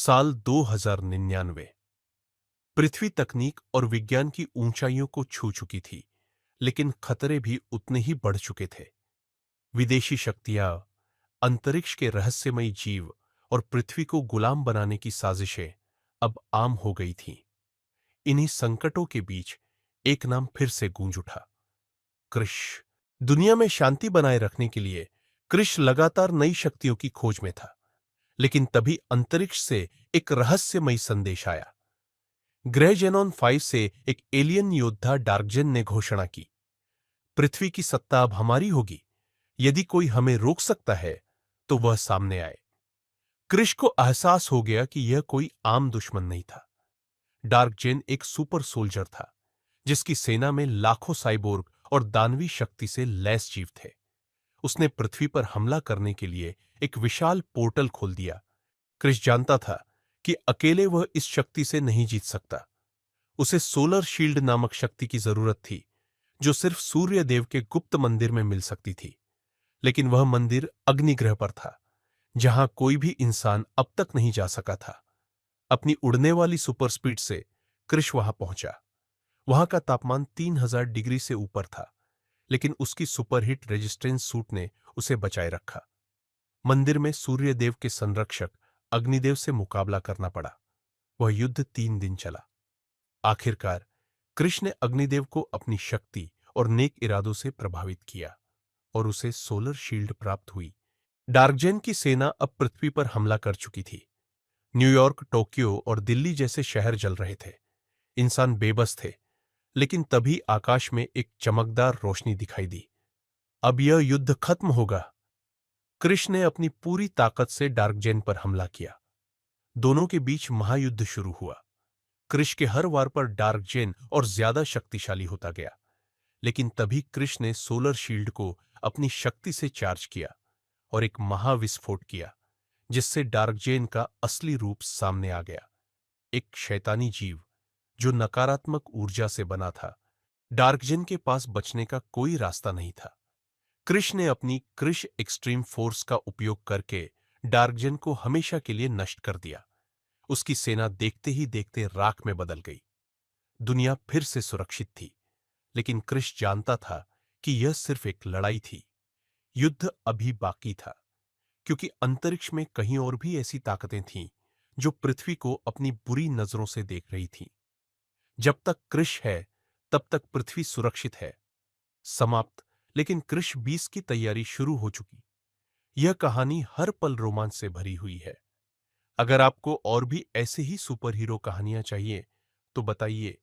साल 2099। पृथ्वी तकनीक और विज्ञान की ऊंचाइयों को छू चुकी थी, लेकिन खतरे भी उतने ही बढ़ चुके थे। विदेशी शक्तियां, अंतरिक्ष के रहस्यमयी जीव और पृथ्वी को गुलाम बनाने की साजिशें अब आम हो गई थीं। इन्हीं संकटों के बीच एक नाम फिर से गूंज उठा, कृष। दुनिया में शांति बनाए रखने के लिए कृष लगातार नई शक्तियों की खोज में था। लेकिन तभी अंतरिक्ष से एक रहस्यमयी संदेश आया। ग्रह जेनॉन 5 से एक एलियन योद्धा डार्कजेन ने घोषणा की, पृथ्वी की सत्ता अब हमारी होगी। यदि कोई हमें रोक सकता है तो वह सामने आए। कृष को एहसास हो गया कि यह कोई आम दुश्मन नहीं था। डार्कजेन एक सुपर सोल्जर था, जिसकी सेना में लाखों साइबोर्ग और दानवी शक्ति से लैस जीव थे। उसने पृथ्वी पर हमला करने के लिए एक विशाल पोर्टल खोल दिया। कृष जानता था कि अकेले वह इस शक्ति से नहीं जीत सकता। उसे सोलर शील्ड नामक शक्ति की जरूरत थी, जो सिर्फ सूर्य देव के गुप्त मंदिर में मिल सकती थी। लेकिन वह मंदिर अग्निग्रह पर था, जहां कोई भी इंसान अब तक नहीं जा सका था। अपनी उड़ने वाली सुपर स्पीड से कृष वहां पहुंचा। वहां का तापमान 3000 डिग्री से ऊपर था, लेकिन उसकी सुपरहीट रेजिस्टेंस सूट ने उसे बचाए रखा। मंदिर में सूर्यदेव के संरक्षक अग्निदेव से मुकाबला करना पड़ा। वह युद्ध 3 दिन चला। आखिरकार कृष ने अग्निदेव को अपनी शक्ति और नेक इरादों से प्रभावित किया और उसे सोलर शील्ड प्राप्त हुई। डार्कजेन की सेना अब पृथ्वी पर हमला कर चुकी थी। न्यूयॉर्क, टोक्यो और दिल्ली जैसे शहर जल रहे थे। इंसान बेबस थे। लेकिन तभी आकाश में एक चमकदार रोशनी दिखाई दी। अब यह युद्ध खत्म होगा। कृष ने अपनी पूरी ताकत से डार्कजेन पर हमला किया। दोनों के बीच महायुद्ध शुरू हुआ। कृष के हर वार पर डार्कजेन और ज्यादा शक्तिशाली होता गया। लेकिन तभी कृष ने सोलर शील्ड को अपनी शक्ति से चार्ज किया और एक महाविस्फोट किया, जिससे डार्कजेन का असली रूप सामने आ गया। एक शैतानी जीव जो नकारात्मक ऊर्जा से बना था। डार्कजेन के पास बचने का कोई रास्ता नहीं था। कृष ने अपनी कृष एक्सट्रीम फोर्स का उपयोग करके डार्कजेन को हमेशा के लिए नष्ट कर दिया। उसकी सेना देखते ही देखते राख में बदल गई। दुनिया फिर से सुरक्षित थी। लेकिन कृष जानता था कि यह सिर्फ एक लड़ाई थी। युद्ध अभी बाकी था, क्योंकि अंतरिक्ष में कहीं और भी ऐसी ताकतें थीं जो पृथ्वी को अपनी बुरी नजरों से देख रही थीं। जब तक कृष है, तब तक पृथ्वी सुरक्षित है। समाप्त। लेकिन कृष 20 की तैयारी शुरू हो चुकी। यह कहानी हर पल रोमांच से भरी हुई है। अगर आपको और भी ऐसे ही सुपर हीरो कहानियां चाहिए, तो बताइए।